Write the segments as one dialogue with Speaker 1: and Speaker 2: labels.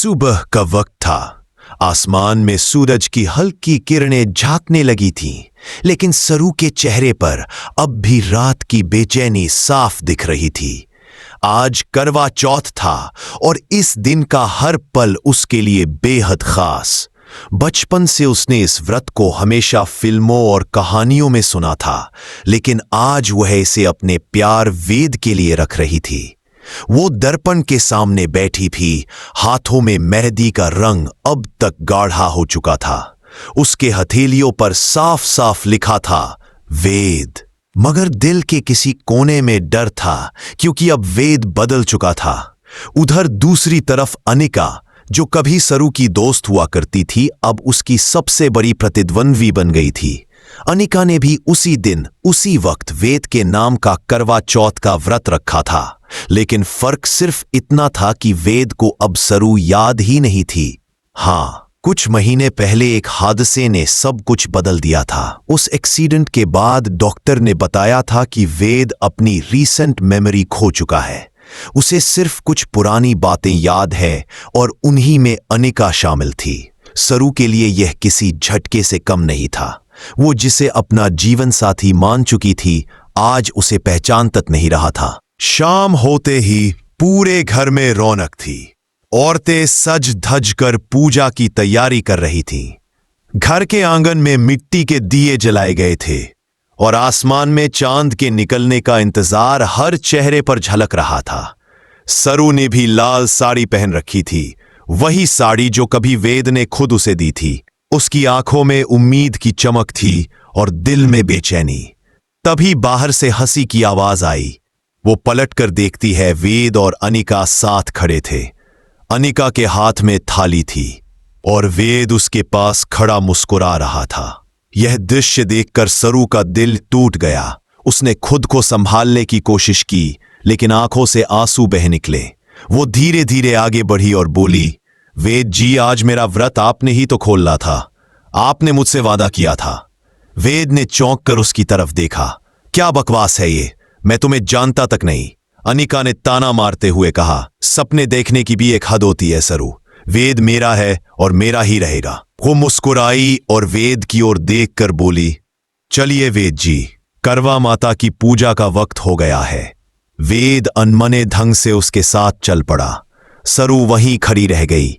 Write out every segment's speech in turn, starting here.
Speaker 1: सुबह का वक्त था। आसमान में सूरज की हल्की किरणें झांकने लगी थीं, लेकिन सरू के चेहरे पर अब भी रात की बेचैनी साफ दिख रही थी। आज करवा चौथ था और इस दिन का हर पल उसके लिए बेहद खास। बचपन से उसने इस व्रत को हमेशा फिल्मों और कहानियों में सुना था, लेकिन आज वह इसे अपने प्यार वेद के लिए रख रही थी। वो दर्पण के सामने बैठी थी, हाथों में मेहंदी का रंग अब तक गाढ़ा हो चुका था। उसके हथेलियों पर साफ साफ लिखा था वेद, मगर दिल के किसी कोने में डर था, क्योंकि अब वेद बदल चुका था। उधर दूसरी तरफ अनिका, जो कभी सरू की दोस्त हुआ करती थी, अब उसकी सबसे बड़ी प्रतिद्वंद्वी बन गई थी। अनिका ने भी उसी दिन उसी वक्त वेद के नाम का करवा चौथ का व्रत रखा था, लेकिन फर्क सिर्फ इतना था कि वेद को अब सरू याद ही नहीं थी। हाँ, कुछ महीने पहले एक हादसे ने सब कुछ बदल दिया था। उस एक्सीडेंट के बाद डॉक्टर ने बताया था कि वेद अपनी रीसेंट मेमोरी खो चुका है। उसे सिर्फ कुछ पुरानी बातें याद है और उन्हीं में अनिका शामिल थी। सरू के लिए यह किसी झटके से कम नहीं था। वो जिसे अपना जीवन साथी मान चुकी थी, आज उसे पहचान तक नहीं रहा था। शाम होते ही पूरे घर में रौनक थी। औरतें सज धज कर पूजा की तैयारी कर रही थीं। घर के आंगन में मिट्टी के दिए जलाए गए थे और आसमान में चांद के निकलने का इंतजार हर चेहरे पर झलक रहा था। सरू ने भी लाल साड़ी पहन रखी थी, वही साड़ी जो कभी वेद ने खुद उसे दी थी। उसकी आंखों में उम्मीद की चमक थी और दिल में बेचैनी। तभी बाहर से हंसी की आवाज आई। वो पलट कर देखती है, वेद और अनिका साथ खड़े थे। अनिका के हाथ में थाली थी और वेद उसके पास खड़ा मुस्कुरा रहा था। यह दृश्य देखकर सरू का दिल टूट गया। उसने खुद को संभालने की कोशिश की, लेकिन आंखों से आंसू बह निकले। वो धीरे धीरे आगे बढ़ी और बोली, वेद जी, आज मेरा व्रत आपने ही तो खोलना था। आपने मुझसे वादा किया था। वेद ने चौंक कर उसकी तरफ देखा। क्या बकवास है ये, मैं तुम्हें जानता तक नहीं। अनिका ने ताना मारते हुए कहा, सपने देखने की भी एक हद होती है सरू। वेद मेरा है और मेरा ही रहेगा। वो मुस्कुराई और वेद की ओर देखकर बोली, चलिए वेद जी, करवा माता की पूजा का वक्त हो गया है। वेद अनमने ढंग से उसके साथ चल पड़ा। सरू वहीं खड़ी रह गई,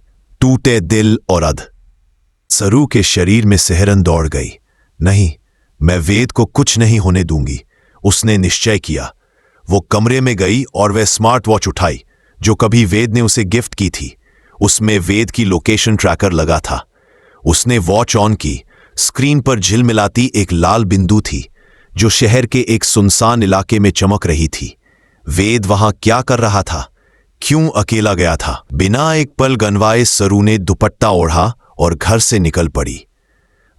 Speaker 1: टूटे दिल और अध। सरू के शरीर में सिहरन दौड़ गई। नहीं, मैं वेद को कुछ नहीं होने दूंगी, उसने निश्चय किया। वो कमरे में गई और वह स्मार्ट वॉच उठाई जो कभी वेद ने उसे गिफ्ट की थी। उसमें वेद की लोकेशन ट्रैकर लगा था। उसने वॉच ऑन की। स्क्रीन पर झिलमिलाती एक लाल बिंदु थी जो शहर के एक सुनसान इलाके में चमक रही थी। वेद वहां क्या कर रहा था? क्यों अकेला गया था? बिना एक पल गनवाए सरू ने दुपट्टा ओढ़ा और घर से निकल पड़ी।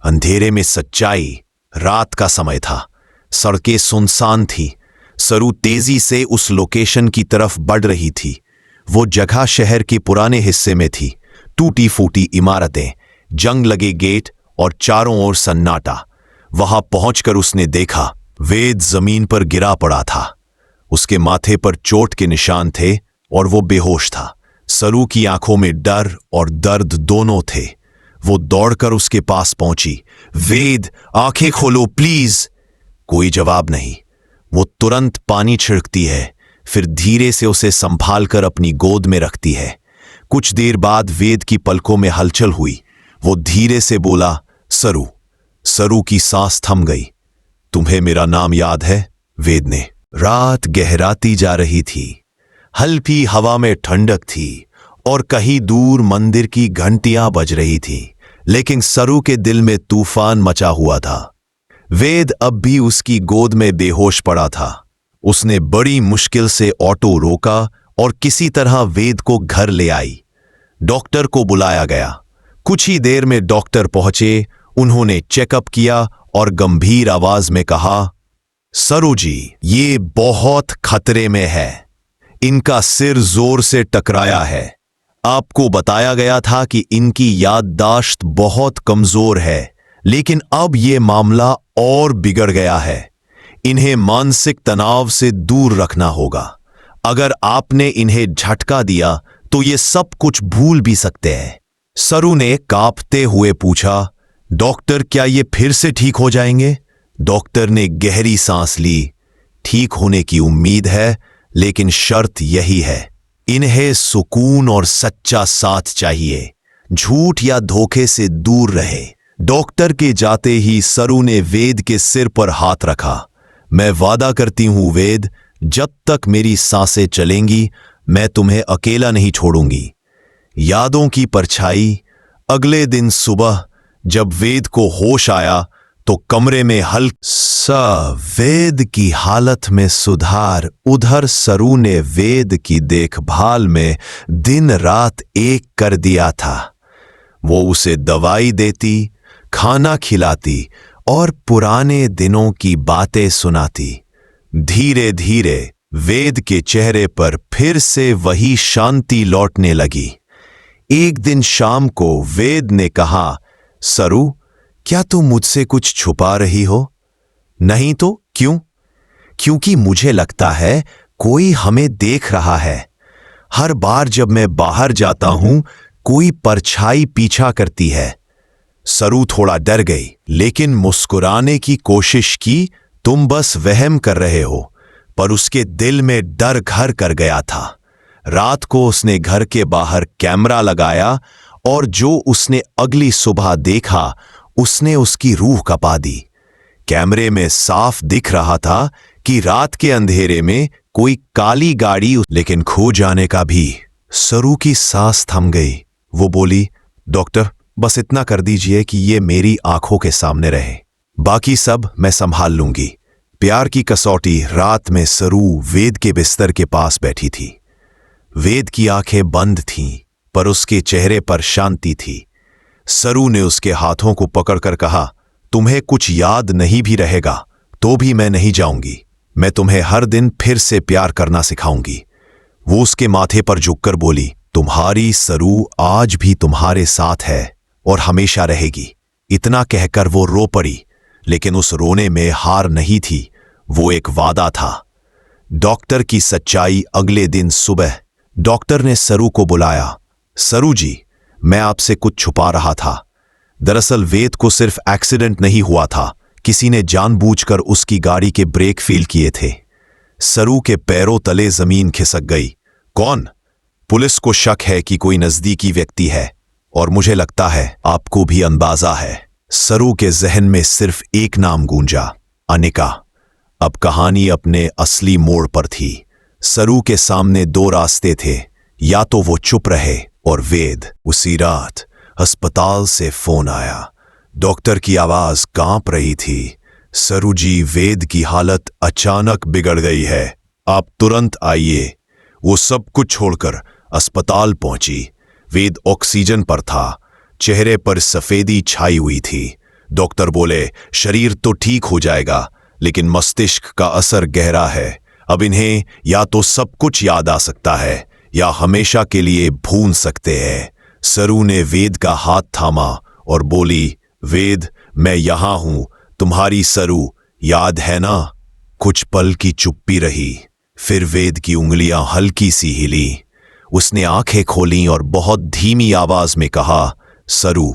Speaker 1: अंधेरे में सच्चाई। रात का समय था, सड़कें सुनसान थी। सरू तेजी से उस लोकेशन की तरफ बढ़ रही थी। वो जगह शहर के पुराने हिस्से में थी। टूटी फूटी इमारतें, जंग लगे गेट और चारों ओर सन्नाटा। वहां पहुंचकर उसने देखा, वेद जमीन पर गिरा पड़ा था। उसके माथे पर चोट के निशान थे और वो बेहोश था। सरू की आंखों में डर और दर्द दोनों थे। वो दौड़कर उसके पास पहुंची। वेद, आंखें खोलो प्लीज। कोई जवाब नहीं। वो तुरंत पानी छिड़कती है, फिर धीरे से उसे संभाल कर अपनी गोद में रखती है। कुछ देर बाद वेद की पलकों में हलचल हुई। वो धीरे से बोला, सरू। सरू की सांस थम गई। तुम्हें मेरा नाम याद है? वेद ने। रात गहराती जा रही थी। हल्की हवा में ठंडक थी और कहीं दूर मंदिर की घंटियां बज रही थीं, लेकिन सरू के दिल में तूफान मचा हुआ था। वेद अब भी उसकी गोद में बेहोश पड़ा था। उसने बड़ी मुश्किल से ऑटो रोका और किसी तरह वेद को घर ले आई। डॉक्टर को बुलाया गया। कुछ ही देर में डॉक्टर पहुंचे। उन्होंने चेकअप किया और गंभीर आवाज में कहा, सरू जी, ये बहुत खतरे में है। इनका सिर जोर से टकराया है। आपको बताया गया था कि इनकी याददाश्त बहुत कमजोर है, लेकिन अब ये मामला और बिगड़ गया है। इन्हें मानसिक तनाव से दूर रखना होगा। अगर आपने इन्हें झटका दिया तो ये सब कुछ भूल भी सकते हैं। सरू ने कांपते हुए पूछा, डॉक्टर क्या ये फिर से ठीक हो जाएंगे? डॉक्टर ने गहरी सांस ली। ठीक होने की उम्मीद है, लेकिन शर्त यही है, इन्हें सुकून और सच्चा साथ चाहिए। झूठ या धोखे से दूर रहे। डॉक्टर के जाते ही सरू ने वेद के सिर पर हाथ रखा। मैं वादा करती हूं वेद, जब तक मेरी सांसें चलेंगी मैं तुम्हें अकेला नहीं छोड़ूंगी। यादों की परछाई। अगले दिन सुबह जब वेद को होश आया तो कमरे में वेद की हालत में सुधार। उधर सरू ने वेद की देखभाल में दिन रात एक कर दिया था। वो उसे दवाई देती, खाना खिलाती और पुराने दिनों की बातें सुनाती। धीरे धीरे वेद के चेहरे पर फिर से वही शांति लौटने लगी। एक दिन शाम को वेद ने कहा, सरू, क्या तुम मुझसे कुछ छुपा रही हो? नहीं तो क्यों? क्योंकि मुझे लगता है कोई हमें देख रहा है। हर बार जब मैं बाहर जाता हूं कोई परछाई पीछा करती है। सरू थोड़ा डर गई, लेकिन मुस्कुराने की कोशिश की। तुम बस वहम कर रहे हो। पर उसके दिल में डर घर कर गया था। रात को उसने घर के बाहर कैमरा लगाया और जो उसने अगली सुबह देखा उसने उसकी रूह कपा दी। कैमरे में साफ दिख रहा था कि रात के अंधेरे में कोई काली गाड़ी, लेकिन खो जाने का भी। सरू की सांस थम गई। वो बोली, डॉक्टर, बस इतना कर दीजिए कि ये मेरी आंखों के सामने रहे, बाकी सब मैं संभाल लूंगी। प्यार की कसौटी। रात में सरू वेद के बिस्तर के पास बैठी थी। वेद की आंखें बंद थीं, पर उसके चेहरे पर शांति थी। सरू ने उसके हाथों को पकड़कर कहा, तुम्हें कुछ याद नहीं भी रहेगा तो भी मैं नहीं जाऊंगी। मैं तुम्हें हर दिन फिर से प्यार करना सिखाऊंगी। वो उसके माथे पर झुककर बोली, तुम्हारी सरू आज भी तुम्हारे साथ है और हमेशा रहेगी। इतना कहकर वो रो पड़ी, लेकिन उस रोने में हार नहीं थी, वो एक वादा था। डॉक्टर की सच्चाई। अगले दिन सुबह डॉक्टर ने सरू को बुलाया। सरू जी, मैं आपसे कुछ छुपा रहा था। दरअसल वेद को सिर्फ एक्सीडेंट नहीं हुआ था, किसी ने जानबूझकर उसकी गाड़ी के ब्रेक फेल किए थे। सरू के पैरों तले जमीन खिसक गई। कौन? पुलिस को शक है कि कोई नजदीकी व्यक्ति है, और मुझे लगता है आपको भी अंदाजा है। सरू के जहन में सिर्फ एक नाम गूंजा, अनिका। अब कहानी अपने असली मोड़ पर थी। सरू के सामने दो रास्ते थे, या तो वो चुप रहे और वेद। उसी रात अस्पताल से फोन आया। डॉक्टर की आवाज कांप रही थी, सरू जी, वेद की हालत अचानक बिगड़ गई है, आप तुरंत आइए। वो सब कुछ छोड़कर अस्पताल पहुंची। वेद ऑक्सीजन पर था, चेहरे पर सफेदी छाई हुई थी। डॉक्टर बोले, शरीर तो ठीक हो जाएगा, लेकिन मस्तिष्क का असर गहरा है। अब इन्हें या तो सब कुछ याद आ सकता है या हमेशा के लिए भूल सकते हैं। सरू ने वेद का हाथ थामा और बोली, वेद, मैं यहां हूं, तुम्हारी सरू, याद है ना? कुछ पल की चुप्पी रही। फिर वेद की उंगलियां हल्की सी हिली। उसने आंखें खोलीं और बहुत धीमी आवाज में कहा, सरू।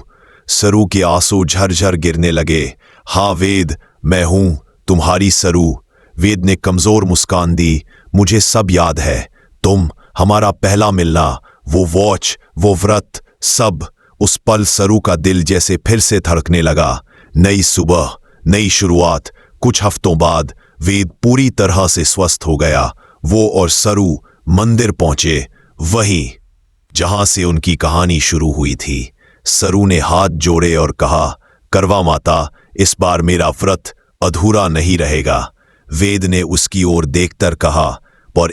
Speaker 1: सरू के आंसू झरझर गिरने लगे। हाँ वेद, मैं हूं, तुम्हारी सरू। वेद ने कमजोर मुस्कान दी। मुझे सब याद है, तुम, हमारा पहला मिलना, वो वॉच, वो व्रत, सब। उस पल सरू का दिल जैसे फिर से धड़कने लगा। नई सुबह, नई शुरुआत। कुछ हफ्तों बाद वेद पूरी तरह से स्वस्थ हो गया। वो और सरू मंदिर पहुंचे, वहीं जहां से उनकी कहानी शुरू हुई थी। सरू ने हाथ जोड़े और कहा, करवा माता, इस बार मेरा व्रत अधूरा नहीं रहेगा। वेद ने उसकी ओर देखकर कहा, पर